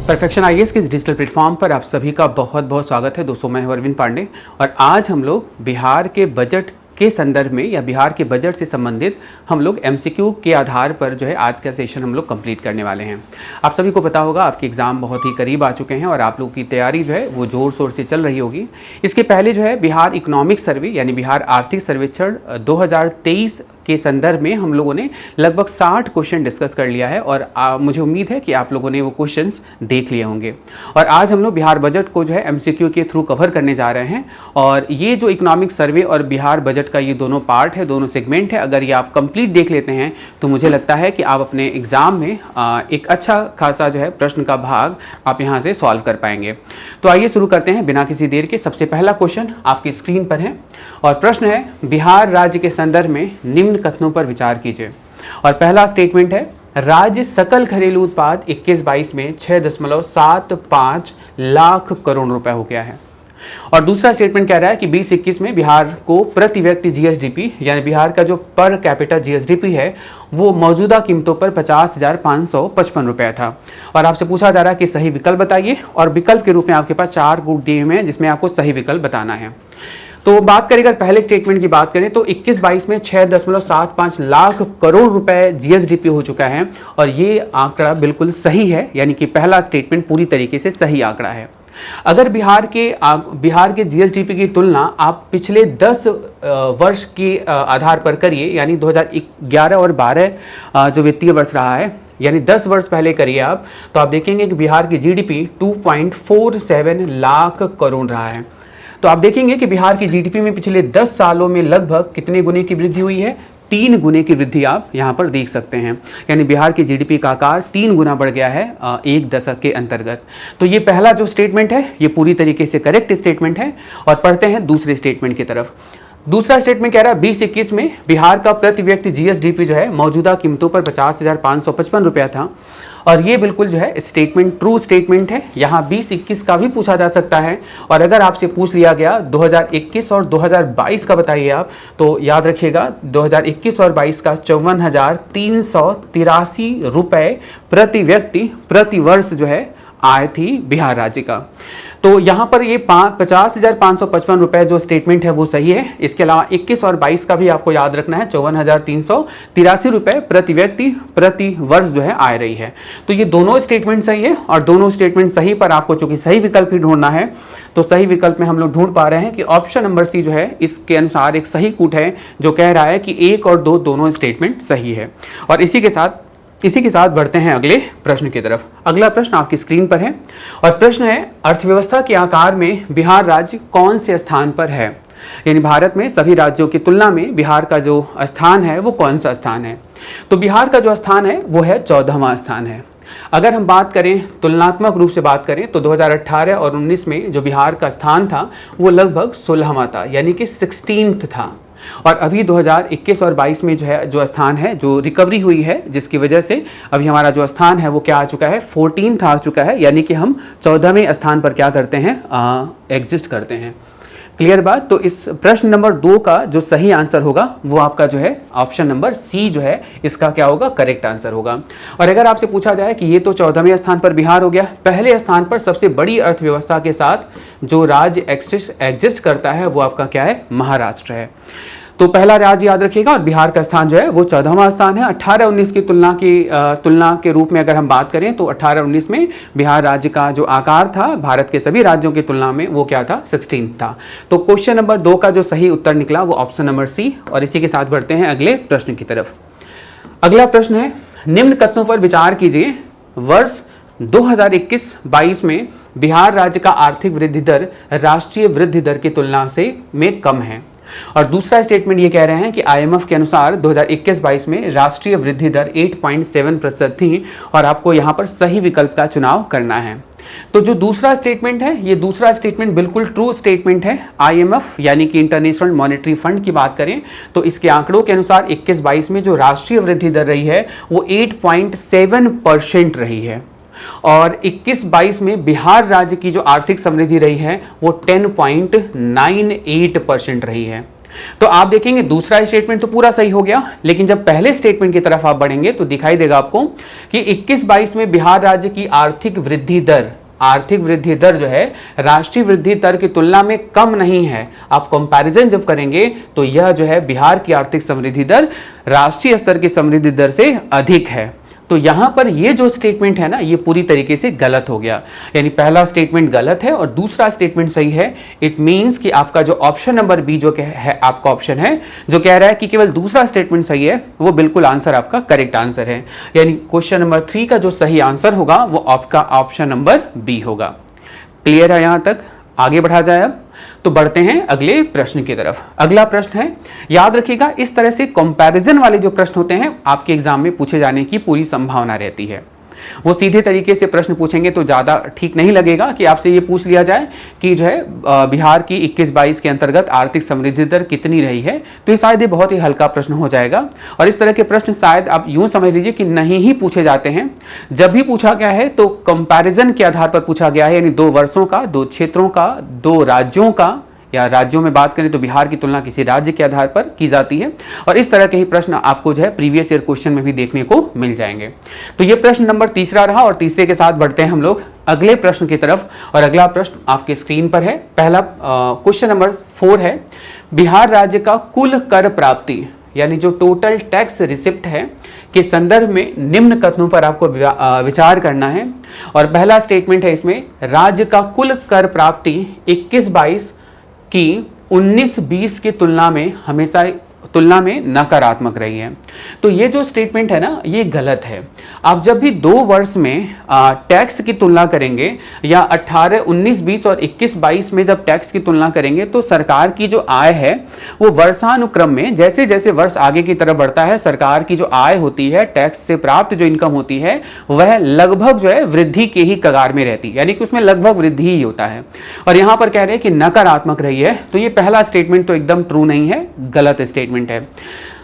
Perfection IAS के इस digital platform पर आप सभी का बहुत बहुत स्वागत है। दोस्तों, मैं हूं अरविंद पांडे और आज हम लोग बिहार के बजट के संदर्भ में या बिहार के बजट से संबंधित हम लोग एमसीक्यू के आधार पर जो है आज का सेशन हम लोग कंप्लीट करने वाले हैं। आप सभी को पता होगा आपके एग्ज़ाम बहुत ही करीब आ चुके हैं और आप लोगों की तैयारी जो है वो ज़ोर शोर से चल रही होगी। इसके पहले जो है बिहार इकोनॉमिक सर्वे यानी बिहार आर्थिक सर्वेक्षण 2023 के संदर्भ में हम लोगों ने लगभग 60 क्वेश्चन डिस्कस कर लिया है और मुझे उम्मीद है कि आप लोगों ने वो क्वेश्चंस देख लिए होंगे। और आज हम लोग बिहार बजट को जो है एमसीक्यू के थ्रू कवर करने जा रहे हैं और ये जो इकोनॉमिक सर्वे और बिहार बजट का ये दोनों पार्ट है, दोनों सेगमेंट है, अगर ये आप कंप्लीट देख लेते हैं तो मुझे लगता है कि आप अपने एग्ज़ाम में एक अच्छा खासा जो है प्रश्न का भाग आप यहाँ से सॉल्व कर पाएंगे। तो आइए शुरू करते हैं बिना किसी देर के। सबसे पहला क्वेश्चन आपकी स्क्रीन पर है और प्रश्न है बिहार राज्य के संदर्भ में निम्न कथनों पर विचार कीजिए। और पहला स्टेटमेंट है राज्य सकल घरेलू उत्पाद 21-22 में 6.75 लाख करोड़ रुपए हो गया है। और दूसरा स्टेटमेंट कह रहा है कि 20-21 में बिहार को प्रति व्यक्ति जीएसडीपी यानी बिहार का जो पर कैपिटा जीएसडीपी है वो मौजूदा कीमतों पर 50,555 रुपया था। और आपसे पूछा जा रहा है कि सही विकल्प बताइए और विकल्प के रूप में आपके पास 4 गुण दिए हुए हैं जिसमें आपको सही विकल्प बताना है। तो बात करें अगर पहले स्टेटमेंट की बात करें तो 21-22 में 6.75 लाख करोड़ रुपए जीएसडीपी हो चुका है और ये आंकड़ा बिल्कुल सही है, यानी कि पहला स्टेटमेंट पूरी तरीके से सही आंकड़ा है। अगर बिहार के जीएसडीपी की तुलना आप पिछले 10 वर्ष के आधार पर करिए, यानी 2011 और 12 जो वित्तीय वर्ष रहा है यानी 10 वर्ष पहले करिए आप, तो आप देखेंगे कि बिहार की जीडीपी 2.47 लाख करोड़ रहा है। तो आप देखेंगे कि बिहार की जीडीपी में पिछले 10 सालों में लगभग कितने गुने की वृद्धि हुई है? 3 गुने की वृद्धि आप यहाँ पर देख सकते हैं, यानी बिहार की जीडीपी का आकार 3 गुना बढ़ गया है एक दशक के अंतर्गत। तो ये पहला जो स्टेटमेंट है ये पूरी तरीके से करेक्ट स्टेटमेंट है। और पढ़ते हैं दूसरे स्टेटमेंट की तरफ। दूसरा स्टेटमेंट कह रहा है 20-21 में बिहार का प्रति व्यक्ति जीएसडीपी जो है मौजूदा कीमतों पर 50,555 रुपया था और ये बिल्कुल जो है स्टेटमेंट ट्रू स्टेटमेंट है। यहाँ 20-21 का भी पूछा जा सकता है और अगर आपसे पूछ लिया गया 2021 और 2022 का बताइए आप, तो याद रखिएगा 2021 और 22 का 54,383 रुपये प्रति व्यक्ति प्रति वर्ष जो है आय थी बिहार राज्य का। तो यहाँ पर ये 50,555 रुपये जो स्टेटमेंट है वो सही है। इसके अलावा 21 और 22 का भी आपको याद रखना है, 54,383 रुपये प्रति व्यक्ति प्रति वर्ष जो है आय रही है। तो ये दोनों स्टेटमेंट सही है और दोनों स्टेटमेंट सही पर आपको चूंकि सही विकल्प ही ढूंढना है तो सही विकल्प में हम लोग ढूंढ पा रहे हैं कि ऑप्शन नंबर सी जो है इसके अनुसार एक सही कूट है जो कह रहा है कि 1 और 2 दोनों स्टेटमेंट सही है। और इसी के साथ बढ़ते हैं अगले प्रश्न की तरफ। अगला प्रश्न आपकी स्क्रीन पर है और प्रश्न है अर्थव्यवस्था के आकार में बिहार राज्य कौन से स्थान पर है? यानी भारत में सभी राज्यों की तुलना में बिहार का जो स्थान है वो कौन सा स्थान है? तो बिहार का जो स्थान है वो है 14वां स्थान है। अगर हम बात करें तुलनात्मक रूप से बात करें तो 2018 और 19 में जो बिहार का स्थान था वो लगभग 16वां था, यानी कि 16th था। और अभी 2021 और 22 में जो स्थान है जो रिकवरी हुई है जिसकी वजह से अभी हमारा जो स्थान है वो क्या आ चुका है? 14th आ चुका है, यानी कि हम 14वें स्थान पर क्या करते हैं? एग्जिस्ट करते हैं। क्लियर बात? तो इस प्रश्न नंबर 2 का जो सही आंसर होगा वो आपका जो है ऑप्शन नंबर सी जो है इसका क्या होगा? करेक्ट आंसर होगा। और अगर आपसे पूछा जाए कि ये तो 14वें स्थान पर बिहार हो गया, पहले स्थान पर सबसे बड़ी अर्थव्यवस्था के साथ जो राज्य एग्जिस्ट करता है वो आपका क्या है? महाराष्ट्र है। तो पहला राज्य याद रखिएगा और बिहार का स्थान जो है वो 14वां स्थान है। 18-19 की तुलना के रूप में अगर हम बात करें तो 18-19 में बिहार राज्य का जो आकार था भारत के सभी राज्यों की तुलना में वो क्या था? 16 था। तो क्वेश्चन नंबर 2 का जो सही उत्तर निकला वो ऑप्शन नंबर सी। और इसी के साथ बढ़ते हैं अगले प्रश्न की तरफ। अगला प्रश्न है निम्न कथनों पर विचार कीजिए। वर्ष 2021-22 में बिहार राज्य का आर्थिक वृद्धि दर राष्ट्रीय वृद्धि दर की तुलना में कम है। और दूसरा स्टेटमेंट ये कह रहे हैं कि आईएमएफ के अनुसार 2021-22 में राष्ट्रीय वृद्धि दर 8.7% थी और आपको यहाँ पर सही विकल्प का चुनाव करना है। तो जो दूसरा स्टेटमेंट है ये दूसरा स्टेटमेंट बिल्कुल ट्रू स्टेटमेंट है। आईएमएफ यानी कि इंटरनेशनल मॉनेटरी फंड की बात करें तो इसके आंकड़ों के अनुसार 21-22 में जो राष्ट्रीय वृद्धि दर रही है वो 8.7% रही है और 21-22 में बिहार राज्य की जो आर्थिक समृद्धि रही है वो 10.98% रही है। तो आप देखेंगे दूसरा स्टेटमेंट तो पूरा सही हो गया, लेकिन जब पहले स्टेटमेंट की तरफ आप बढ़ेंगे तो दिखाई देगा आपको कि 21-22 में बिहार राज्य की आर्थिक वृद्धि दर जो है राष्ट्रीय वृद्धि दर की तुलना में कम नहीं है। आप कंपैरिजन जब करेंगे तो यह जो है बिहार की आर्थिक समृद्धि दर राष्ट्रीय स्तर की समृद्धि दर से अधिक है। तो यहां पर ये जो स्टेटमेंट है ना, ये पूरी तरीके से गलत हो गया। यानी पहला स्टेटमेंट गलत है और दूसरा स्टेटमेंट सही है। इट मींस कि आपका जो ऑप्शन नंबर बी जो है आपका ऑप्शन है जो कह रहा है कि केवल दूसरा स्टेटमेंट सही है, वो बिल्कुल आंसर आपका करेक्ट आंसर है। यानी क्वेश्चन नंबर 3 का जो सही आंसर होगा वो आपका ऑप्शन नंबर बी होगा। क्लियर है यहां तक? आगे बढ़ा जाए अब तो बढ़ते हैं अगले प्रश्न की तरफ। अगला प्रश्न है, याद रखिएगा इस तरह से कंपैरिजन वाले जो प्रश्न होते हैं आपके एग्जाम में पूछे जाने की पूरी संभावना रहती है। वो सीधे तरीके से प्रश्न पूछेंगे तो ज़्यादा ठीक नहीं लगेगा कि आपसे ये पूछ लिया जाए कि जो है बिहार की 21-22 के अंतर्गत आर्थिक समृद्धि दर कितनी रही है, तो ये शायद ये बहुत ही हल्का प्रश्न हो जाएगा। और इस तरह के प्रश्न शायद आप यूं समझ लीजिए कि नहीं ही पूछे जाते हैं। जब भी पूछा गया है तो कंपैरिजन के आधार पर पूछा गया है, यानी 2 वर्षों का, 2 क्षेत्रों का, 2 राज्यों का, या राज्यों में बात करें तो बिहार की तुलना किसी राज्य के आधार पर की जाती है। और इस तरह के ही प्रश्न आपको जो है प्रीवियस ईयर क्वेश्चन में भी देखने को मिल जाएंगे। तो ये प्रश्न नंबर तीसरा रहा और तीसरे के साथ बढ़ते हैं हम लोग अगले प्रश्न की तरफ। और अगला प्रश्न आपके स्क्रीन पर है। पहला क्वेश्चन नंबर 4 है, बिहार राज्य का कुल कर प्राप्ति यानी जो टोटल टैक्स रिसिप्ट है के संदर्भ में निम्न कथनों पर आपको विचार करना है। और पहला स्टेटमेंट है इसमें, राज्य का कुल कर प्राप्ति 21-22 की 19-20 की तुलना में नकारात्मक रही है। तो ये जो स्टेटमेंट है ना, ये गलत है। आप जब भी 2 वर्ष में टैक्स की तुलना करेंगे या 19-20 और 21-22 में जब टैक्स की तुलना करेंगे तो सरकार की जो आय है वो वर्षानुक्रम में जैसे जैसे वर्ष आगे की तरफ बढ़ता है, सरकार की जो आय होती है, टैक्स से प्राप्त जो इनकम होती है, वह लगभग जो है वृद्धि के ही कगार में रहती है, यानी कि उसमें लगभग वृद्धि ही होता है। और यहाँ पर कह रहे हैं कि नकारात्मक रही है, तो ये पहला स्टेटमेंट तो एकदम ट्रू नहीं है, गलत स्टेटमेंट है।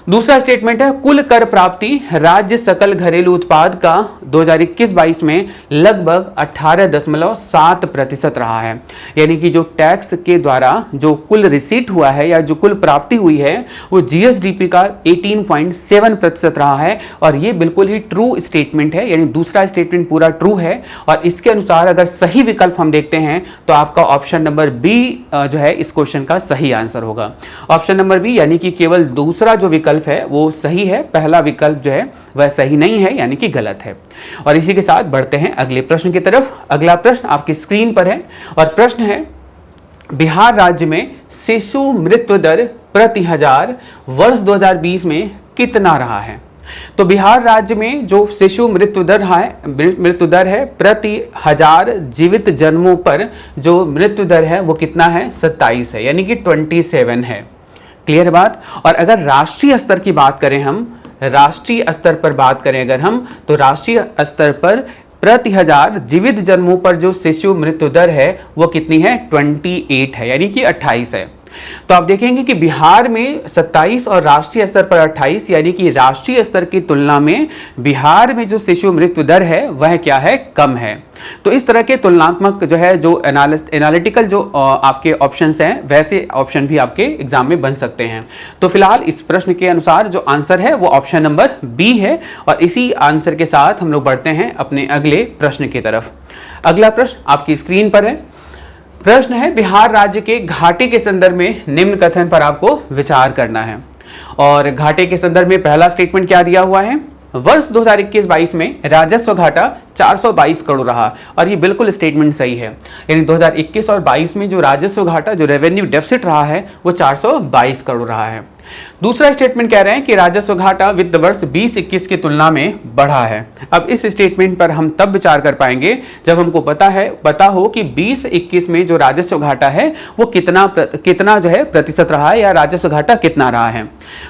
दूसरा स्टेटमेंट है, कुल कर प्राप्ति राज्य सकल घरेलू उत्पाद का 2021-22 में लगभग 18.7% रहा है। यानी कि जो टैक्स के द्वारा जो कुल रिसीट हुआ है या जो कुल प्राप्ति हुई है वो जीएसडीपी का 18.7% रहा है। और ये बिल्कुल ही ट्रू स्टेटमेंट है, यानी दूसरा स्टेटमेंट पूरा ट्रू है। और इसके अनुसार अगर सही विकल्प हम देखते हैं तो आपका ऑप्शन नंबर बी जो है इस क्वेश्चन का सही आंसर होगा। ऑप्शन नंबर बी यानी कि केवल दूसरा जो विकल्प है वो सही है, पहला विकल्प जो है वह सही नहीं है, यानी कि गलत है। और इसी के साथ बढ़ते हैं अगले प्रश्न की तरफ। अगला प्रश्न आपकी स्क्रीन पर है और प्रश्न है, बिहार राज्य में शिशु मृत्यु दर प्रति 1000 वर्ष 2020 में कितना रहा है? तो बिहार राज्य में जो शिशु मृत्यु दर है प्रति 1000 जीवित जन्मों पर जो मृत्यु दर है वो कितना है? 27 है, यानी कि 27 है। क्लियर बात? और अगर राष्ट्रीय स्तर की बात करें, हम राष्ट्रीय स्तर पर बात करें अगर हम, तो राष्ट्रीय स्तर पर प्रति 1000 जीवित जन्मों पर जो शिशु मृत्यु दर है वो कितनी है? 28 है, यानी कि 28 है। तो आप देखेंगे कि बिहार में 27 और राष्ट्रीय स्तर पर 28, यानी कि राष्ट्रीय स्तर की तुलना में बिहार में जो शिशु मृत्यु दर है वह क्या है? कम है। तो इस तरह के तुलनात्मक जो है जो एनालिटिकल जो आपके ऑप्शंस हैं वैसे ऑप्शन भी आपके एग्जाम में बन सकते हैं। तो फिलहाल इस प्रश्न के अनुसार जो आंसर है वो ऑप्शन नंबर बी है। और इसी आंसर के साथ हम लोग बढ़ते हैं अपने अगले प्रश्न की तरफ। अगला प्रश्न आपकी स्क्रीन पर है। प्रश्न है, बिहार राज्य के घाटे के संदर्भ में निम्न कथन पर आपको विचार करना है। और घाटे के संदर्भ में पहला स्टेटमेंट क्या दिया हुआ है? वर्ष 2021-22 में राजस्व घाटा 422 करोड़ रहा। और ये बिल्कुल स्टेटमेंट सही है, यानी 2021 और 22 में जो राजस्व घाटा जो रेवेन्यू डेफिसिट रहा है वो 422 करोड़ रहा है। दूसरा स्टेटमेंट कह रहे हैं कि राजस्व घाटा वित्त वर्ष 2021 की तुलना में बढ़ा है। अब इस स्टेटमेंट पर हम तब विचार कर पाएंगे जब हमको पता हो कि 2021 में जो राजस्व घाटा है वो कितना जो है प्रतिशत रहा है या राजस्व घाटा कितना रहा है।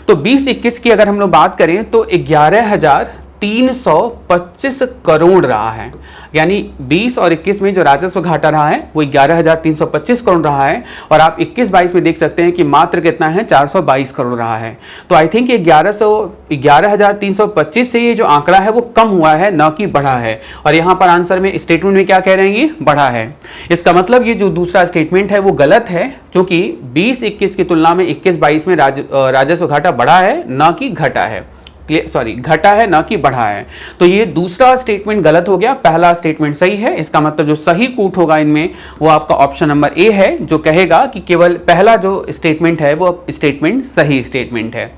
तो 2021 की अगर हम लोग बात करें तो 11,000 325 करोड़ रहा है। यानी 20 और 21 में जो राजस्व घाटा रहा है वो 11,325 करोड़ रहा है, और आप 21-22 में देख सकते हैं कि मात्र कितना है, 422 करोड़ रहा है। तो आई थिंक ये 11,325 से ये जो आंकड़ा है वो कम हुआ है, न कि बढ़ा है। और यहाँ पर आंसर में स्टेटमेंट में क्या कह रहे हैं, ये बढ़ा है। इसका मतलब ये जो दूसरा स्टेटमेंट है वो गलत है, क्योंकि 20-21 की तुलना में 21-22 में राजस्व घाटा बढ़ा है, न कि घटा है। घटा है, ना कि बढ़ा है। तो ये दूसरा स्टेटमेंट गलत हो गया, पहला स्टेटमेंट सही है। इसका मतलब जो सही कूट होगा इनमें वो आपका ऑप्शन नंबर ए है, जो कहेगा कि केवल पहला जो स्टेटमेंट है वो स्टेटमेंट सही स्टेटमेंट है।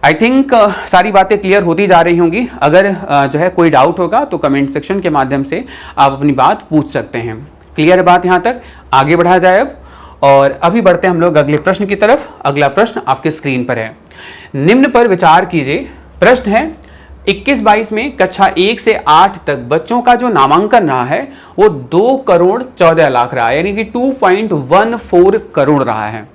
आई थिंक सारी बातें क्लियर होती जा रही होंगी। अगर जो है कोई डाउट होगा तो कमेंट सेक्शन के माध्यम से आप अपनी बात पूछ सकते हैं। क्लियर है बात यहाँ तक? आगे बढ़ा जाए अब, और अभी बढ़ते हैं हम लोग अगले प्रश्न की तरफ। अगला प्रश्न आपके स्क्रीन पर है। निम्न पर विचार कीजिए। प्रश्न है 21-22 में कक्षा 1 से 8 तक बच्चों का जो नामांकन रहा है वो 2 करोड़ 14 लाख रहा है, यानी कि 2.14 करोड़ रहा है।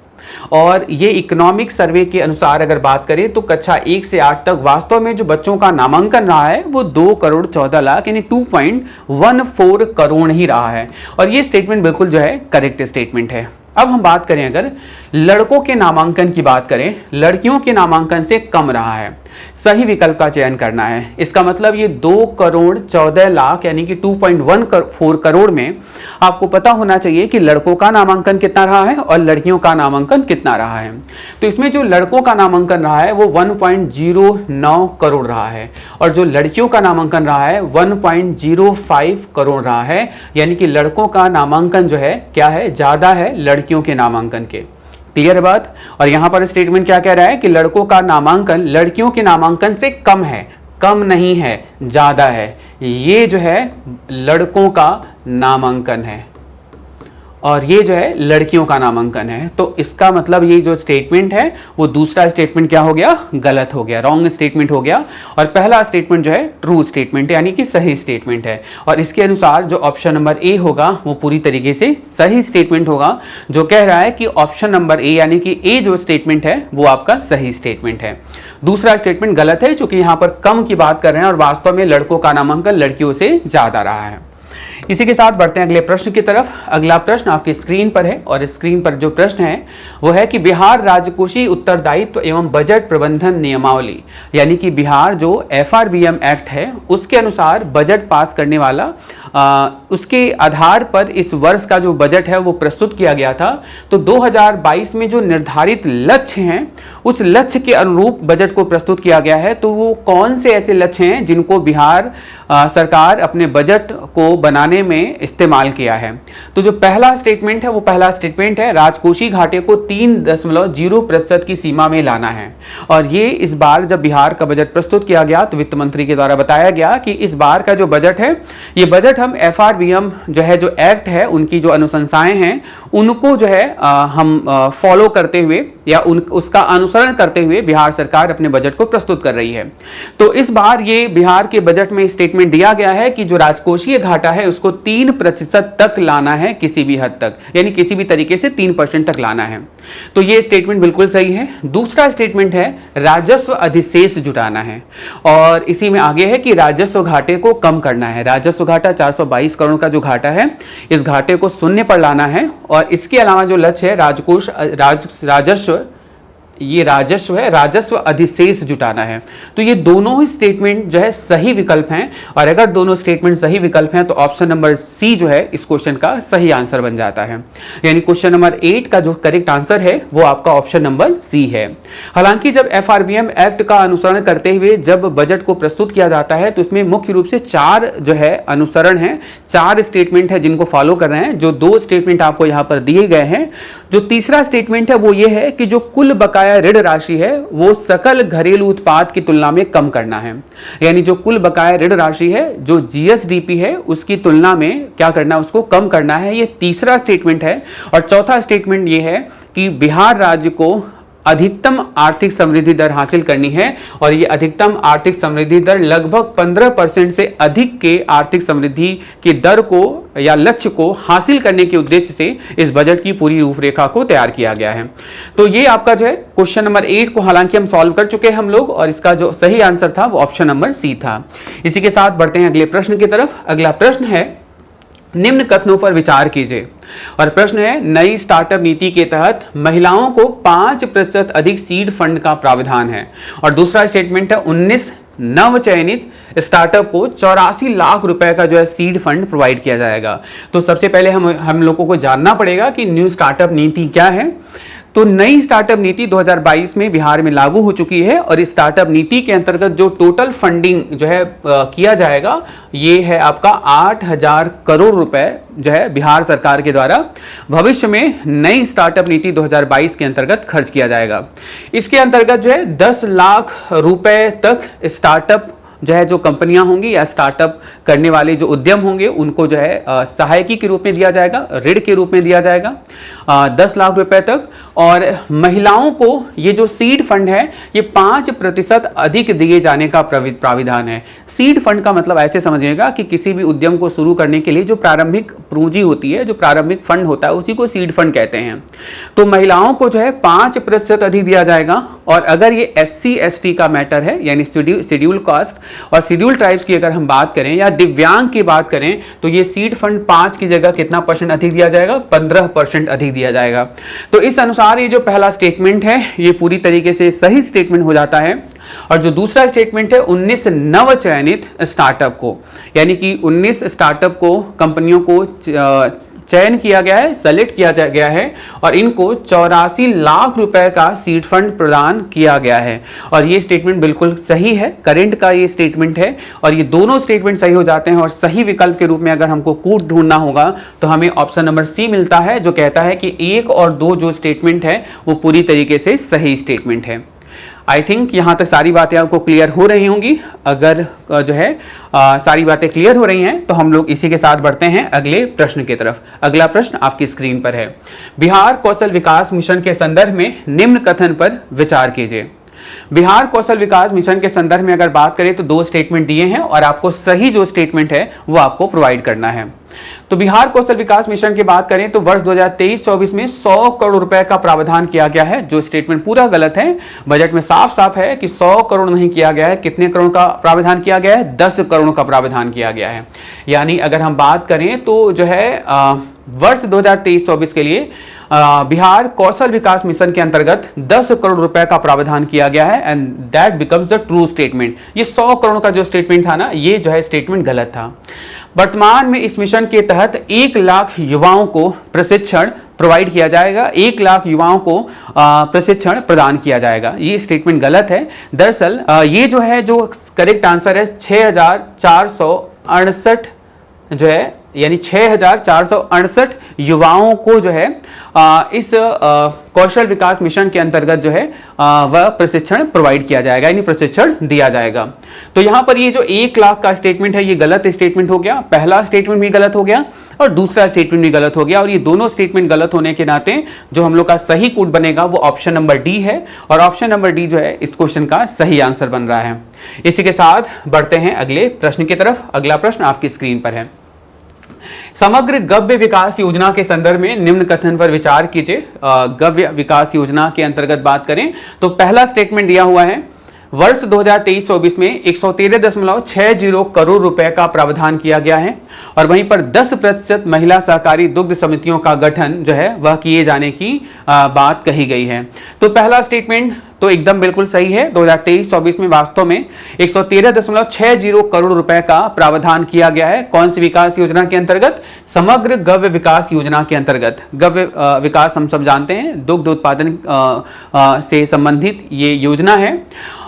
और ये इकोनॉमिक सर्वे के अनुसार अगर बात करें तो कक्षा 1 से 8 तक वास्तव में जो बच्चों का नामांकन रहा है वो 2 करोड़ 14 लाख यानी 2.14 करोड़ ही रहा है। और ये स्टेटमेंट बिल्कुल जो है करेक्ट स्टेटमेंट है। अब हम बात करें, अगर लड़कों के नामांकन की बात करें, लड़कियों के नामांकन से कम रहा है, सही विकल्प का चयन करना है। इसका मतलब ये 2 करोड़ 14 लाख यानी कि 2.14 करोड़ में आपको पता होना चाहिए कि लड़कों का नामांकन कितना रहा है और लड़कियों का नामांकन कितना रहा है। तो इसमें जो लड़कों का नामांकन रहा है वो 1.09 करोड़ रहा है, और जो लड़कियों का नामांकन रहा है 1.05 करोड़ रहा है। यानी कि लड़कों का नामांकन जो है क्या है, ज्यादा है लड़कियों के नामांकन के। क्लियर बात? और यहां पर स्टेटमेंट क्या कह रहा है कि लड़कों का नामांकन लड़कियों के नामांकन से कम है, कम नहीं है, ज्यादा है। ये जो है लड़कों का नामांकन है और ये जो है लड़कियों का नामांकन है। तो इसका मतलब ये जो स्टेटमेंट है वो दूसरा स्टेटमेंट क्या हो गया, गलत हो गया, रॉन्ग स्टेटमेंट हो गया। और पहला स्टेटमेंट जो है ट्रू स्टेटमेंट यानी कि सही स्टेटमेंट है। और इसके अनुसार जो ऑप्शन नंबर ए होगा वो पूरी तरीके से सही स्टेटमेंट होगा, जो कह रहा है कि ऑप्शन नंबर ए यानी कि ए जो स्टेटमेंट है वो आपका सही स्टेटमेंट है। दूसरा स्टेटमेंट गलत है, क्योंकि यहाँ पर कम की बात कर रहे हैं और वास्तव में लड़कों का नामांकन लड़कियों से ज्यादा रहा है। इसी के साथ बढ़ते हैं अगले प्रश्न की तरफ। अगला प्रश्न आपकी स्क्रीन पर है, और स्क्रीन पर जो प्रश्न है वो है कि बिहार राजकोषीय उत्तरदायित्व एवं बजट प्रबंधन नियमावली, यानी कि बिहार जो FRBM एक्ट है उसके अनुसार बजट पास करने वाला, उसके आधार पर इस वर्ष का जो बजट है वो प्रस्तुत किया गया था। तो 2022 में जो निर्धारित लक्ष्य हैं उस लक्ष्य के अनुरूप बजट को प्रस्तुत किया गया है। तो वो कौन से ऐसे लक्ष्य हैं जिनको बिहार सरकार अपने बजट को बनाने में इस्तेमाल किया है? तो जो पहला स्टेटमेंट है वो पहला स्टेटमेंट है राजकोषीय घाटे को 3.0% की सीमा में लाना है। और ये इस बार जब बिहार का बजट प्रस्तुत किया गया तो वित्त मंत्री के द्वारा बताया गया कि इस बार का जो बजट है ये बजट हम FRBM जो है जो एक्ट है उनकी जो अनुशंसाएं हैं उनको जो है हम फॉलो करते हुए या उसका अनुसरण करते हुए बिहार सरकार अपने बजट को प्रस्तुत कर रही है। तो इस बार ये बिहार के बजट में स्टेटमेंट दिया गया है कि जो राजकोषीय घाटा है उसको 3% तक लाना है, किसी भी हद तक, यानी किसी भी तरीके से 3% तक लाना है। तो ये स्टेटमेंट बिल्कुल सही है। दूसरा स्टेटमेंट है राजस्व अधिशेष जुटाना है, और इसी में आगे है कि राजस्व घाटे को कम करना है। राजस्व घाटा 422 करोड़ का जो घाटा है इस घाटे को शून्य पर लाना है। और इसके अलावा जो लक्ष्य है राजस्व है, राजस्व अधिशेष जुटाना है। तो ये दोनों ही स्टेटमेंट जो है सही विकल्प हैं, और अगर दोनों स्टेटमेंट सही विकल्प हैं तो ऑप्शन नंबर सी जो है इस क्वेश्चन का सही आंसर बन जाता है। यानी क्वेश्चन नंबर 8 का जो करेक्ट आंसर है वो आपका ऑप्शन नंबर सी है। हालांकि जब FRBM एक्ट का अनुसरण करते हुए जब बजट को प्रस्तुत किया जाता है तो इसमें मुख्य रूप से 4 जो है अनुसरण है, 4 स्टेटमेंट है जिनको फॉलो कर रहे हैं। जो 2 स्टेटमेंट आपको यहाँ पर दिए गए हैं, जो तीसरा स्टेटमेंट है वो ये है कि जो कुल बकाया ऋण राशि है वो सकल घरेलू उत्पाद की तुलना में कम करना है। यानी जो कुल बकाया ऋण राशि है जो GSDP है उसकी तुलना में क्या करना है, उसको कम करना है। ये तीसरा स्टेटमेंट है। और चौथा स्टेटमेंट ये है कि बिहार राज्य को अधिकतम आर्थिक समृद्धि दर हासिल करनी है और ये अधिकतम आर्थिक समृद्धि दर लगभग 15% से अधिक के आर्थिक समृद्धि की दर को या लक्ष्य को हासिल करने के उद्देश्य से इस बजट की पूरी रूपरेखा को तैयार किया गया है। तो ये आपका जो है क्वेश्चन नंबर 8 को हालांकि हम सॉल्व कर चुके हैं हम लोग, और इसका जो सही आंसर था वो ऑप्शन नंबर सी था। इसी के साथ बढ़ते हैं अगले प्रश्न की तरफ। अगला प्रश्न है, निम्न कथनों पर विचार कीजिए। और प्रश्न है, नई स्टार्टअप नीति के तहत महिलाओं को 5% अधिक सीड फंड का प्रावधान है। और दूसरा स्टेटमेंट है, 19 नव चयनित स्टार्टअप को 84 लाख रुपए का जो है सीड फंड प्रोवाइड किया जाएगा। तो सबसे पहले हम लोगों को जानना पड़ेगा कि न्यू स्टार्टअप नीति क्या है। तो नई स्टार्टअप नीति 2022 में बिहार में लागू हो चुकी है और इस स्टार्टअप नीति के अंतर्गत जो टोटल फंडिंग जो है किया जाएगा ये है आपका 8,000 करोड़ रुपए जो है बिहार सरकार के द्वारा भविष्य में नई स्टार्टअप नीति 2022 के अंतर्गत खर्च किया जाएगा। इसके अंतर्गत जो है 10 लाख रुपए तक स्टार्टअप जो है जो कंपनियां होंगी या स्टार्टअप करने वाले जो उद्यम होंगे उनको जो है सहायकी के रूप में दिया जाएगा, ऋण के रूप में दिया जाएगा 10 लाख रुपए तक। और महिलाओं को ये जो सीड फंड है ये 5% अधिक दिए जाने का प्राविधान है। सीड फंड का मतलब ऐसे समझिएगा कि किसी भी उद्यम को शुरू करने के लिए जो प्रारंभिक पूंजी होती है, जो प्रारंभिक फंड होता है, उसी को सीड फंड कहते हैं। तो महिलाओं को जो है 5% अधिक दिया जाएगा। और अगर ये SC ST का मैटर है यानी शेड्यूल कास्ट और शेड्यूल ट्राइब्स की अगर हम बात करें या दिव्यांग की बात करें तो ये सीड फंड 5 की जगह कितना % अधिक दिया जाएगा, 15% अधिक दिया जाएगा। तो इस अनुसार ये जो पहला स्टेटमेंट है ये पूरी तरीके से सही स्टेटमेंट हो जाता है। और जो दूसरा स्टेटमेंट है 19 नव चयनित स्टार्टअप को, यानी कि 19 स्टार्टअप को कंपनियों को चयन किया गया है, सेलेक्ट किया गया है और इनको 84 लाख रुपए का सीड फंड प्रदान किया गया है। और ये स्टेटमेंट बिल्कुल सही है, करंट का ये स्टेटमेंट है। और ये दोनों स्टेटमेंट सही हो जाते हैं और सही विकल्प के रूप में अगर हमको कूट ढूंढना होगा तो हमें ऑप्शन नंबर सी मिलता है, जो कहता है कि 1 और 2 जो स्टेटमेंट है वो पूरी तरीके से सही स्टेटमेंट है। आई थिंक यहाँ तक सारी बातें आपको क्लियर हो रही होंगी। अगर जो है सारी बातें क्लियर हो रही हैं तो हम लोग इसी के साथ बढ़ते हैं अगले प्रश्न की तरफ। अगला प्रश्न आपकी स्क्रीन पर है, बिहार कौशल विकास मिशन के संदर्भ में निम्न कथन पर विचार कीजिए। बिहार कौशल विकास मिशन के संदर्भ में अगर बात करें तो 2 स्टेटमेंट दिए हैं और आपको सही जो स्टेटमेंट है वो आपको प्रोवाइड करना है। तो बिहार कौशल विकास मिशन की बात करें तो वर्ष 2023-24 में 100 करोड़ रुपए का प्रावधान किया गया है, जो स्टेटमेंट पूरा गलत है। बजट में साफ साफ है कि 100 करोड़ नहीं किया गया है। कितने करोड़ का प्रावधान किया गया है? 10 करोड़ का प्रावधान किया गया है। यानी अगर हम बात करें तो जो है वर्ष 2023-24 के लिए बिहार कौशल विकास मिशन के अंतर्गत 10 करोड़ रुपए का प्रावधान किया गया है and that becomes the true statement. ये 100 करोड़ का जो स्टेटमेंट था ना, ये जो है स्टेटमेंट गलत था। वर्तमान में इस मिशन के तहत 1 लाख युवाओं को प्रशिक्षण प्रोवाइड किया जाएगा, 1 लाख युवाओं को प्रशिक्षण प्रदान किया जाएगा। ये स्टेटमेंट गलत है। दरअसल ये जो है जो करेक्ट आंसर है 6,468 जो है, यानी 6,468 युवाओं को जो है इस कौशल विकास मिशन के अंतर्गत जो है वह प्रशिक्षण प्रोवाइड किया जाएगा, यानी प्रशिक्षण दिया जाएगा। तो यहाँ पर ये जो 1 लाख का स्टेटमेंट है ये गलत स्टेटमेंट हो गया। पहला स्टेटमेंट भी गलत हो गया और दूसरा स्टेटमेंट भी गलत हो गया। और ये दोनों स्टेटमेंट गलत होने के नाते जो हम लोग का सही कोड बनेगा वो ऑप्शन नंबर डी है। और ऑप्शन नंबर डी जो है इस क्वेश्चन का सही आंसर बन रहा है। इसी के साथ बढ़ते हैं अगले प्रश्न की तरफ। अगला प्रश्न आपकी स्क्रीन पर है, समग्र गव्य विकास योजना के संदर्भ में निम्न कथन पर विचार कीजिए। गव्य विकास योजना के अंतर्गत बात करें तो पहला स्टेटमेंट दिया हुआ है, वर्ष 2023-24 में 113.60 करोड़ रुपए का प्रावधान किया गया है और वहीं पर 10% महिला सहकारी दुग्ध समितियों का गठन जो है वह किए जाने की बात कही गई है। तो पहला स्टेटमेंट तो एकदम बिल्कुल सही है। 2023-24 में वास्तव में 113.60 करोड़ रुपए का प्रावधान किया गया है। कौन सी विकास योजना के अंतर्गत? समग्र गव्य विकास योजना के अंतर्गत। गव्य विकास हम सब जानते हैं दुग्ध उत्पादन से संबंधित ये योजना है।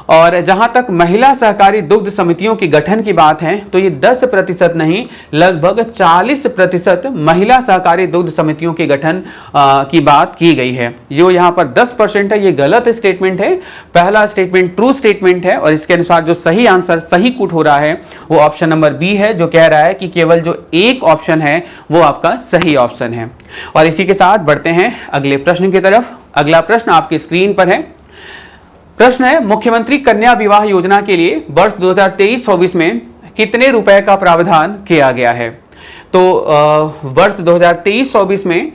और जहां तक महिला सहकारी दुग्ध समितियों के गठन की बात है तो ये 10% नहीं, लगभग 40% महिला सहकारी दुग्ध समितियों के गठन की बात की गई है। जो यहाँ पर 10% है ये गलत स्टेटमेंट है। पहला स्टेटमेंट ट्रू स्टेटमेंट है और इसके अनुसार जो सही आंसर सही कूट हो रहा है वो ऑप्शन नंबर बी है, जो कह रहा है कि केवल जो एक ऑप्शन है वो आपका सही ऑप्शन है। और इसी के साथ बढ़ते हैं अगले प्रश्न की तरफ। अगला प्रश्न आपकी स्क्रीन पर है। प्रश्न है, मुख्यमंत्री कन्या विवाह योजना के लिए वर्ष 2023-24 में कितने रुपए का प्रावधान किया गया है? तो वर्ष 2023-24 में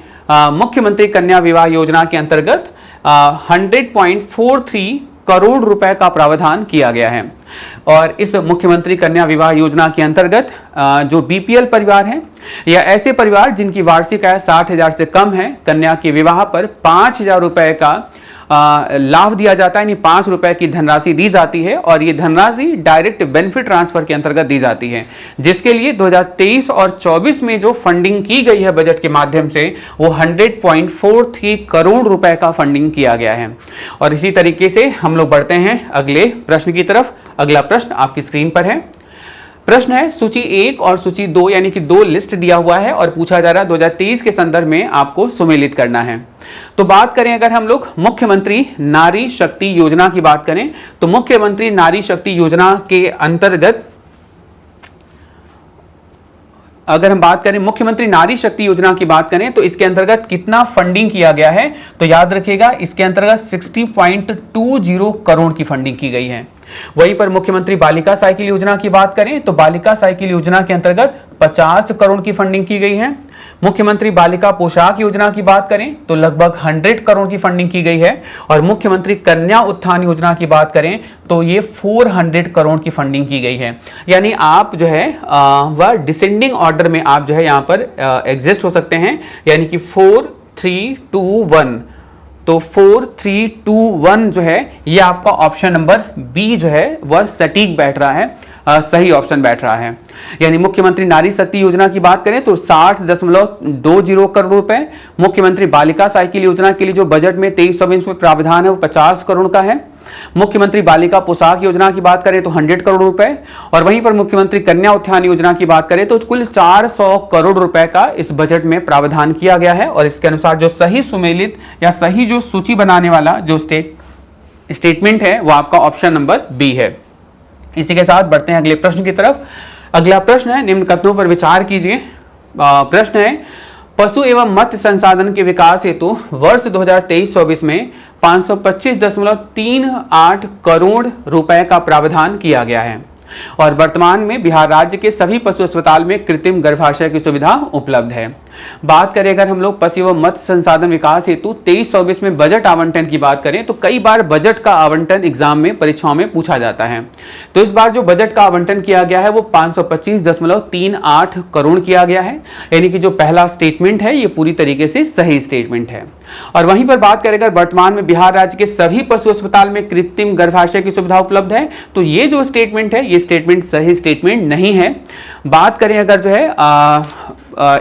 मुख्यमंत्री कन्या विवाह योजना के अंतर्गत 100.43 करोड़ रुपए का प्रावधान किया गया है। और इस मुख्यमंत्री कन्या विवाह योजना के अंतर्गत जो बीपीएल परिवार हैं या ऐसे परिवार जिनकी वार्षिक आय 60,000 से कम है, कन्या के विवाह पर 5,000 रुपए का लाभ दिया जाता है, यानी 5 रुपए की धनराशि दी जाती है और ये धनराशि डायरेक्ट बेनिफिट ट्रांसफर के अंतर्गत दी जाती है, जिसके लिए 2023 और 24 में जो फंडिंग की गई है बजट के माध्यम से वो 100.43 करोड़ रुपए का फंडिंग किया गया है। और इसी तरीके से हम लोग बढ़ते हैं अगले प्रश्न की तरफ। अगला प्रश्न आपकी स्क्रीन पर है। प्रश्न है, सूची 1 और सूची 2 यानी कि 2 लिस्ट दिया हुआ है और पूछा जा रहा है 2023 के संदर्भ में आपको सुमेलित करना है। तो बात करें अगर हम लोग मुख्यमंत्री नारी शक्ति योजना की बात करें तो मुख्यमंत्री नारी शक्ति योजना के अंतर्गत अगर हम बात करें मुख्यमंत्री नारी शक्ति योजना की बात करें तो इसके अंतर्गत कितना फंडिंग किया गया है? तो याद रखिएगा इसके अंतर्गत 60.20 करोड़ की फंडिंग की गई है। वहीं पर मुख्यमंत्री बालिका साइकिल योजना की बात करें तो बालिका साइकिल योजना के अंतर्गत 50 करोड़ की फंडिंग की गई है। मुख्यमंत्री बालिका पोशाक योजना की बात करें तो लगभग 100 करोड़ की फंडिंग की गई है। और मुख्यमंत्री कन्या उत्थान योजना की बात करें तो ये 400 करोड़ की फंडिंग की गई है। यानी आप जो है वह डिसेंडिंग ऑर्डर में आप जो है यहाँ पर एग्जिस्ट हो सकते हैं, यानी कि 4, 3, 2, 1। तो 4, 3, 2, 1 जो है ये आपका ऑप्शन नंबर बी जो है वह सटीक बैठ रहा है, सही ऑप्शन बैठ रहा है। यानी मुख्यमंत्री नारी शक्ति योजना की बात करें तो 60.20 करोड़ रुपए। मुख्यमंत्री बालिका साइकिल योजना के लिए जो बजट में 23-24 में प्रावधान है वो 50 करोड़ का है। मुख्यमंत्री बालिका पोशाक योजना की बात करें तो 100 करोड़ रुपए। और वहीं पर मुख्यमंत्री कन्या उत्थान योजना की बात करें तो कुल 400 करोड़ रुपए का इस बजट में प्रावधान किया गया है। और इसके अनुसार जो सही सुमेलित या सही जो सूची बनाने वाला जो स्टेटमेंट है वो आपका ऑप्शन नंबर बी है। इसी के साथ बढ़ते हैं अगले प्रश्न की तरफ। अगला प्रश्न है, निम्न कथनों पर विचार कीजिए। प्रश्न है, पशु एवं मत्स्य संसाधन के विकास हेतु वर्ष 2023-24 में 525.38 करोड़ रुपए का प्रावधान किया गया है। और वर्तमान में बिहार राज्य के सभी पशु अस्पताल में कृत्रिम गर्भाशय की सुविधा उपलब्ध है। बात करें अगर हम लोग पशु एवं मत्स्य संसाधन विकास हेतु 23-24 में बजट आवंटन की बात करें तो कई बार बजट का आवंटन एग्जाम में परीक्षाओं में पूछा जाता है। तो इस बार जो बजट का आवंटन किया गया है वो 525.38 करोड़ किया गया है, यानी कि जो पहला स्टेटमेंट है ये पूरी तरीके से सही स्टेटमेंट है। और वहीं पर बात करें अगर वर्तमान में बिहार राज्य के सभी पशु अस्पताल में कृत्रिम गर्भाशय की सुविधा उपलब्ध है तो ये जो स्टेटमेंट है ये स्टेटमेंट सही स्टेटमेंट नहीं है। बात करें अगर जो है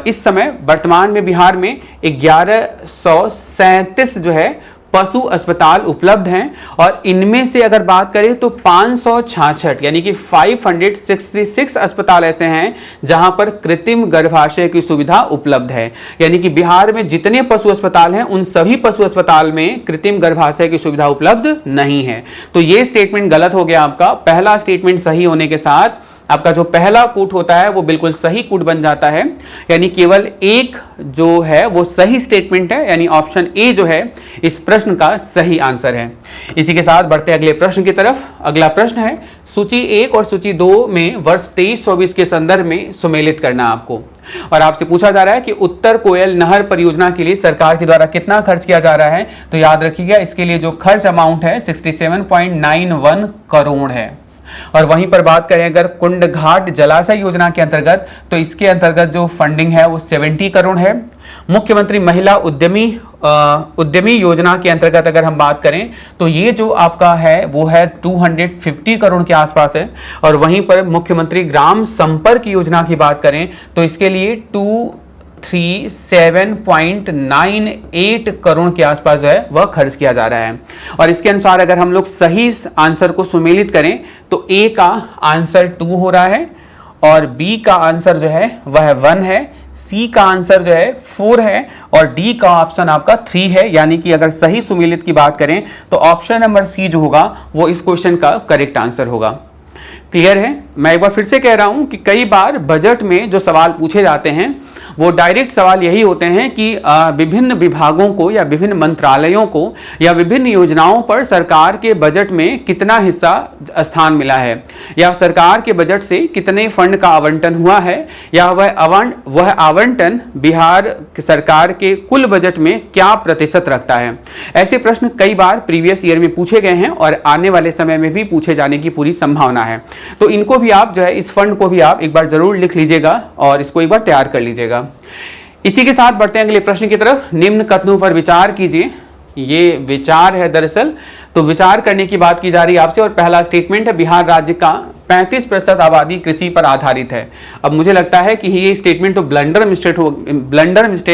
इस समय वर्तमान में बिहार में 1137 जो है पशु अस्पताल उपलब्ध हैं और इनमें से अगर बात करें तो 566 यानी कि 566 अस्पताल ऐसे हैं जहां पर कृत्रिम गर्भाशय की सुविधा उपलब्ध है। यानी कि बिहार में जितने पशु अस्पताल हैं उन सभी पशु अस्पताल में कृत्रिम गर्भाशय की सुविधा उपलब्ध नहीं है। तो ये स्टेटमेंट गलत हो गया आपका। पहला स्टेटमेंट सही होने के साथ आपका जो पहला कूट होता है वो बिल्कुल सही कूट बन जाता है, यानी केवल एक जो है वो सही स्टेटमेंट है, यानी ऑप्शन ए जो है इस प्रश्न का सही आंसर है। इसी के साथ बढ़ते अगले प्रश्न की तरफ। अगला प्रश्न है, सूची 1 और सूची 2 में वर्ष 23-24 के संदर्भ में सुमेलित करना आपको। और आपसे पूछा जा रहा है कि उत्तर कोयल नहर परियोजना के लिए सरकार के द्वारा कितना खर्च किया जा रहा है। तो याद रखिएगा इसके लिए जो खर्च अमाउंट है 67.91 करोड़ है। और वहीं पर बात करें अगर कुंड घाट जलाशय योजना के अंतर्गत तो इसके अंतर्गत जो फंडिंग है वो 70 करोड़ है। मुख्यमंत्री महिला उद्यमी योजना के अंतर्गत अगर हम बात करें तो ये जो आपका है वो है 250 करोड़ के आसपास है। और वहीं पर मुख्यमंत्री ग्राम संपर्क योजना की बात करें तो इसके लिए 37.98 करोड़ के आसपास जो है वह खर्च किया जा रहा है। और इसके अनुसार अगर हम लोग सही आंसर को सुमेलित करें तो ए का आंसर 2 हो रहा है और बी का आंसर जो है वह 1 है, सी का आंसर जो है 4 है और डी का ऑप्शन आपका 3 है। यानी कि अगर सही सुमेलित की बात करें तो ऑप्शन नंबर सी जो होगा वो इस क्वेश्चन का करेक्ट आंसर होगा। क्लियर है? मैं एक बार फिर से कह रहा हूं कि कई बार बजट में जो सवाल पूछे जाते हैं वो डायरेक्ट सवाल यही होते हैं कि विभिन्न विभागों को या विभिन्न मंत्रालयों को या विभिन्न योजनाओं पर सरकार के बजट में कितना हिस्सा स्थान मिला है या सरकार के बजट से कितने फंड का आवंटन हुआ है या वह आवंटन बिहार सरकार के कुल बजट में क्या प्रतिशत रखता है। ऐसे प्रश्न कई बार प्रीवियस ईयर में पूछे गए हैं और आने वाले समय में भी पूछे जाने की पूरी संभावना है। तो इनको भी आप जो है इस फंड को भी आप एक बार जरूर लिख लीजिएगा और इसको एक बार तैयार कर लीजिएगा। इसी के साथ बढ़ते हैं अगले प्रश्न की तरफ। निम्न कथनों पर विचार कीजिए। ये विचार है दरअसल, तो विचार करने की बात की जा रही है आपसे और पहला स्टेटमेंट है बिहार राज्य का 35% आबादी कृषि पर आधारित है। अब मुझे लगता है कि ये स्टेटमेंट तो ब्लंडर मिस्टेक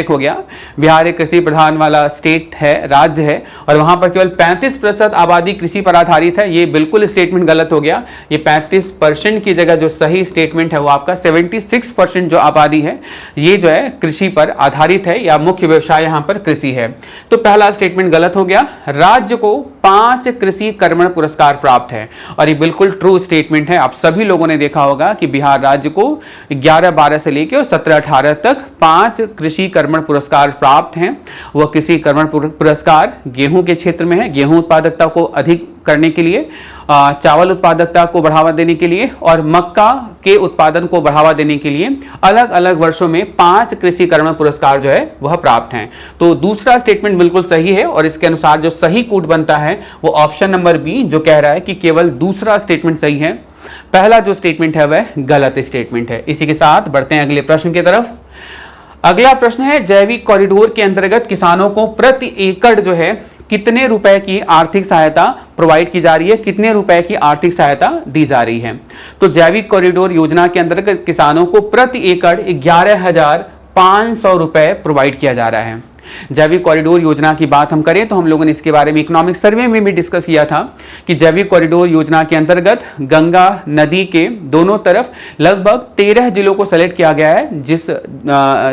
हो गया। बिहार एक कृषि प्रधान वाला स्टेट है, राज्य है और वहां पर केवल 35% आबादी कृषि पर आधारित है। ये बिल्कुल स्टेटमेंट गलत हो गया। ये 35% की जगह जो सही स्टेटमेंट है वो आपका 76% जो आबादी है ये जो है कृषि पर आधारित है या मुख्य व्यवसाय यहाँ पर कृषि है। तो पहला स्टेटमेंट गलत हो गया। राज्य को 5 कृषि कर्मण पुरस्कार प्राप्त है और ये बिल्कुल ट्रू स्टेटमेंट है। आप सभी लोगों ने देखा होगा कि बिहार राज्य को 11-12 से लेकर 17-18 तक 5 कृषि कर्मण पुरस्कार प्राप्त हैं। वह कृषि कर्मण पुरस्कार गेहूं के क्षेत्र में है, गेहूं उत्पादकता को अधिक करने के लिए, चावल उत्पादकता को बढ़ावा देने के लिए और मक्का के उत्पादन को बढ़ावा देने के लिए अलग अलग वर्षों में 5 कृषि कर्मण पुरस्कार जो है वह प्राप्त हैं। तो दूसरा स्टेटमेंट बिल्कुल सही है और इसके अनुसार जो सही कूट बनता है वो ऑप्शन नंबर बी जो कह रहा है कि केवल दूसरा स्टेटमेंट सही है, पहला जो स्टेटमेंट है वह गलत स्टेटमेंट है। इसी के साथ बढ़ते हैं अगले प्रश्न की तरफ। अगला प्रश्न है जैविक कॉरिडोर के अंतर्गत किसानों को प्रति एकड़ जो है कितने रुपए की आर्थिक सहायता प्रोवाइड की जा रही है, कितने रुपए की आर्थिक सहायता दी जा रही है। तो जैविक कॉरिडोर योजना के अंतर्गत किसानों को प्रति एकड़ 11,500 रुपए प्रोवाइड किया जा रहा है। जैविक कॉरिडोर योजना की बात हम करें तो हम लोगों ने इसके बारे में इकोनॉमिक सर्वे में भी डिस्कस किया था कि जैविक कॉरिडोर योजना के अंतर्गत गंगा नदी के दोनों तरफ लगभग 13 जिलों को सेलेक्ट किया गया है,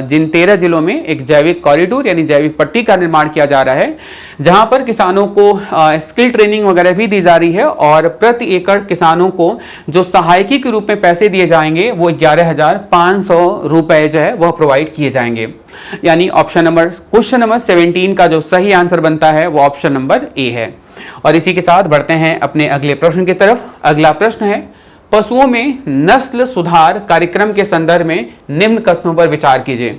जिन 13 जिलों में एक जैविक कॉरिडोर यानी जैविक पट्टी का निर्माण किया जा रहा है, जहां पर किसानों को स्किल ट्रेनिंग वगैरह भी दी जा रही है और प्रति एकड़ किसानों को जो सहायकी के रूप में पैसे दिए जाएंगे वो 11,500 रुपए जो है वह प्रोवाइड किए जाएंगे। यानी क्वेश्चन नंबर 17 का जो सही आंसर बनता है वो ऑप्शन नंबर ए है। और इसी के साथ बढ़ते हैं अपने अगले प्रश्न की तरफ। अगला प्रश्न है पशुओं में नस्ल सुधार कार्यक्रम के संदर्भ में निम्न कथनों पर विचार कीजिए।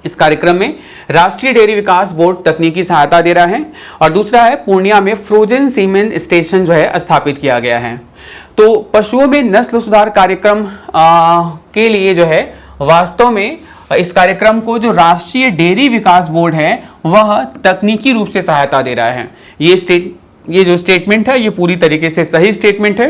इस कार्यक्रम में राष्ट्रीय डेयरी विकास बोर्ड तकनीकी सहायता दे रहा है और दूसरा है पूर्णिया में फ्रोजन सीमेन स्टेशन जो है स्थापित किया गया है। तो पशुओं में नस्ल सुधार कार्यक्रम के लिए जो है वास्तव में इस कार्यक्रम को जो राष्ट्रीय डेयरी विकास बोर्ड है वह तकनीकी रूप से सहायता दे रहा है। ये जो स्टेटमेंट है ये पूरी तरीके से सही स्टेटमेंट है।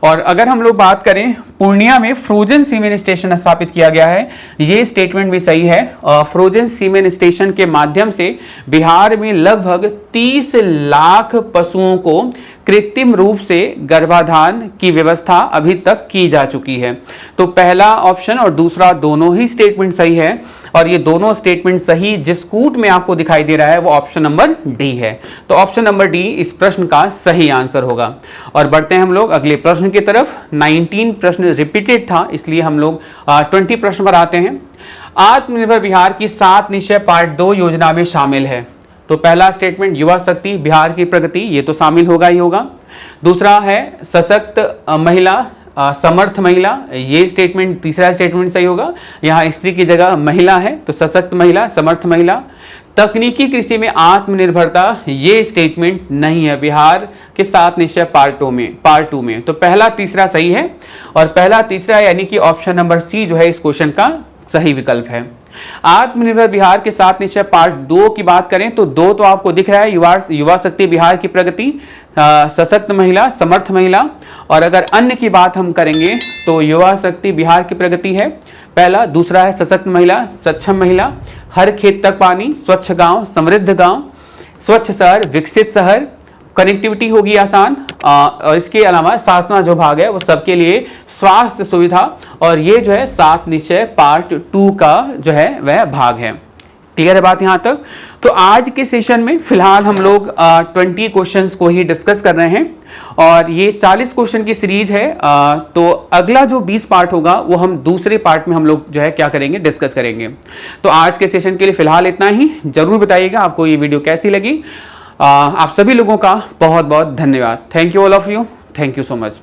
और अगर हम लोग बात करें पूर्णिया में फ्रोजन सीमेन स्टेशन स्थापित किया गया है, ये स्टेटमेंट भी सही है। फ्रोजन सीमेन स्टेशन के माध्यम से बिहार में लगभग 30 लाख पशुओं को कृत्रिम रूप से गर्भाधान की व्यवस्था अभी तक की जा चुकी है। तो पहला ऑप्शन और दूसरा दोनों ही स्टेटमेंट सही है और ये दोनों स्टेटमेंट सही जिस कूट में आपको दिखाई दे रहा है वो ऑप्शन नंबर डी है। तो ऑप्शन नंबर डी इस प्रश्न का सही आंसर होगा। और बढ़ते हैं हम लोग अगले प्रश्न की तरफ। 19 प्रश्न रिपीटेड था इसलिए हम लोग 20 प्रश्न पर आते हैं। आत्मनिर्भर बिहार की 7 निश्चय पार्ट 2 योजना में शामिल है। तो पहला स्टेटमेंट युवा शक्ति बिहार की प्रगति, ये तो शामिल होगा ही होगा। दूसरा है सशक्त महिला समर्थ महिला, ये स्टेटमेंट तीसरा स्टेटमेंट सही होगा। यहाँ स्त्री की जगह महिला है तो सशक्त महिला समर्थ महिला। तकनीकी कृषि में आत्मनिर्भरता, ये स्टेटमेंट नहीं है बिहार के 7 निश्चय पार्ट 2 में। तो पहला तीसरा सही है और पहला तीसरा यानी कि ऑप्शन नंबर सी जो है इस क्वेश्चन का सही विकल्प है। आत्मनिर्भर बिहार के 7 निश्चय पार्ट 2 की बात करें तो 2 तो आपको दिख रहा है, युवा शक्ति बिहार की प्रगति, सशक्त महिला, समर्थ महिला। और अगर अन्य की बात हम करेंगे तो युवा शक्ति बिहार की प्रगति है पहला, दूसरा है सशक्त महिला, सक्षम महिला, हर खेत तक पानी, स्वच्छ गांव, समृद्ध गांव, स्वच्छ शहर, विकसित शहर, कनेक्टिविटी होगी आसान, और इसके अलावा 7वां जो भाग है वो सबके लिए स्वास्थ्य सुविधा। और ये जो है 7 निश्चय पार्ट 2 का जो है वह भाग है। क्लियर है बात यहाँ तक? तो आज के सेशन में फिलहाल हम लोग 20 क्वेश्चंस को ही डिस्कस कर रहे हैं और ये 40 क्वेश्चन की सीरीज है। तो अगला जो 20 पार्ट होगा वो हम दूसरे पार्ट में हम लोग जो है क्या करेंगे, डिस्कस करेंगे। तो आज के सेशन के लिए फिलहाल इतना ही। जरूर बताइएगा आपको ये वीडियो कैसी लगी। आप सभी लोगों का बहुत बहुत धन्यवाद। Thank you all of you. Thank you so much.